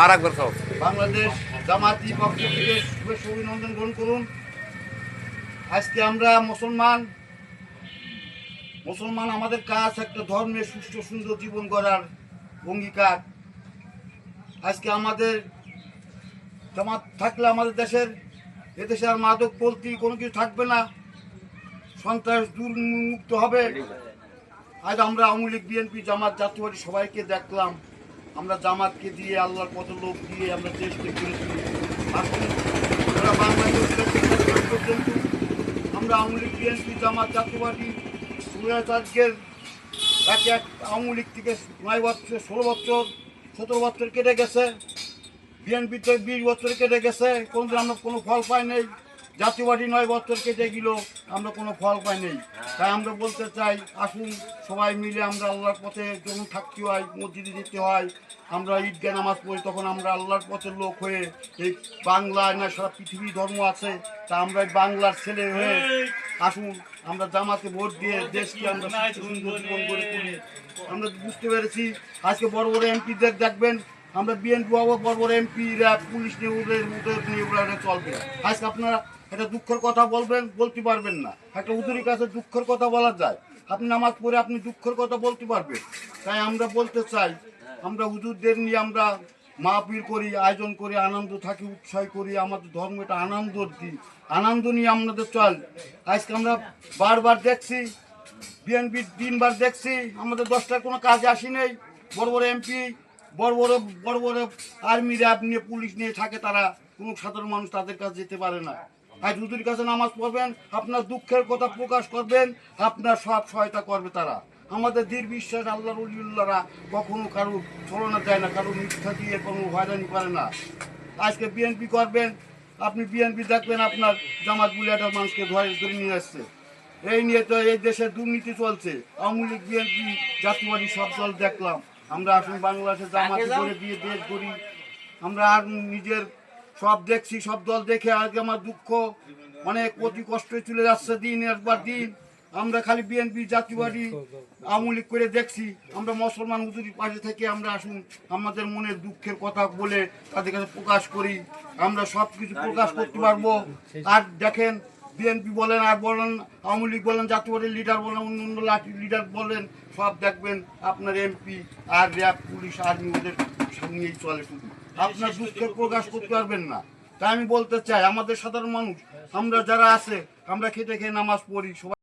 আর একবার খাও। বাংলাদেশ জামাতি পক্ষ থেকে শুভেচ্ছা অভিনন্দন গ্রহণ করুন। আজকে আমরা মুসলমান আমাদের কাজ একটা ধর্মের সুষ্ঠু সুন্দর জীবন গড়ার অঙ্গীকার। আজকে আমাদের জামাত থাকলে আমাদের এদেশে আর মাদক বলতে কোনো কিছু থাকবে না, সন্ত্রাস দুর্মুক্ত হবে। আজ আমরা আওয়ামী লীগ, বিএনপি, জামাত, জাতীয়বাদী সবাইকে দেখলাম, আমরা জামাতকে দিয়ে আল্লাহর পথে লোক দিয়ে আমরা দেশকে করেছি। আমরা বাংলাদেশ পর্যন্ত আমরা আওয়ামী লীগ, বিএনপি, জামাত, জাতীয়বাদী আজকের এক এক আওয়ামী লীগ থেকে 9 বছর, 16 বছর, 17 বছর কেটে গেছে, বিএনপি তো 20 বছর কেটে গেছে, কোনদিন আমরা কোনো ফল পাই নেই। জাতীয়বাদী 9 বছর কেটে গেল, আমরা কোনো ফল পাই নেই। তাই আমরা বলতে চাই, আসুন সবাই মিলে আমরা আল্লাহর পথে যখন থাকতে হয়, মসজিদে যেতে হয়, আমরা ঈদগাহ নামাজ পড়ি, তখন আমরা আল্লাহর পথের লোক হয়ে, এই বাংলায় না সারা পৃথিবী ধর্ম আছে, তা আমরা এই বাংলার ছেলে হয়ে আসুন আমরা জামাতে ভোট দিয়ে দেশকে আমরা সুন্দর জীবন গড়ে তুলি। আমরা বুঝতে পেরেছি আজকে বড় বড় এমপিদের দেখবেন, আমরা বিএনপি হবো, বড় বড় এমপিরা পুলিশ নিয়ে ওরা চলবে। আজকে আপনারা একটা দুঃখের কথা বলতে পারবেন না, একটা হুজুরের কাছে দুঃখের কথা বলা যায়, আপনি নামাজ পড়ে আপনি দুঃখের কথা বলতে পারবেন। তাই আমরা বলতে চাই, আমরা হুজুরদের নিয়ে আমরা মাহফিল করি, আয়োজন করি, আনন্দ থাকি, উৎসাহ করি, আমাদের ধর্ম এটা আনন্দ দিই, আনন্দ নিয়ে আমাদের চল। আজকে আমরা বারবার দেখছি, বিএনপি 3 বার দেখছি, আমাদের 10টার কোনো কাজে আসি নেই। বড় বড় এমপি, বড় বড় আর্মি র্যাব নিয়ে, পুলিশ নিয়ে থাকে, তারা কোনো সাধারণ মানুষ তাদের কাছে যেতে পারে না। আজ হুজুরের কাছে নামাজ পড়বেন, আপনার দুঃখের কথা প্রকাশ করবেন, আপনার সব সহায়তা করবে তারা। আমাদের দৃঢ় বিশ্বাস, আল্লাহর ওলিউল্লাহরা কখনো কারো ছলনা যায় না, কারো মিথ্যা দিয়ে কোনো হয়রানি করে না। আজকে বিএনপি করবেন, আপনি বিএনপি দেখবেন আপনার জামাত বলে একটা মানুষকে ধরে নিয়ে আসছে। এই নিয়ে তো এই দেশে দুর্নীতি চলছে। আওয়ামী লীগ, বিএনপি, জাতীয়বাদী সব দল দেখলাম। আমরা আসুন বাংলাদেশে জামাত করে দিয়ে দেশ গড়ি। আমরা আর নিজের সব দেখছি, সব দল দেখে আজকে আমার দুঃখ, অনেক অতি কষ্ট চলে যাচ্ছে দিন একবার দিন। আমরা খালি বিএনপি, জাতীয়বাদী, আওয়ামী লীগ করে দেখছি। আমরা মুসলমান হুজুরের পাশে থেকে আমরা আসুন আমাদের মনের দুঃখের কথা বলে তাদের কাছে প্রকাশ করি, আমরা সব কিছু প্রকাশ করতে পারবো। আর দেখেন, বিএনপি বলেন আর বলেন, আওয়ামী লীগ বলেন, জাতীয়বাদী লিডার বলেন, অন্য লিডার বলেন, সব দেখবেন আপনার এমপি আর র্যাব, পুলিশ, আর্মি ওদের নিয়েই চলে। শুধু আপনার দুঃখের প্রকাশ করতে পারবেন না। তাই আমি বলতে চাই, আমাদের সাধারণ মানুষ আমরা যারা আছে, আমরা খেটে খেয়ে নামাজ পড়ি সবাই।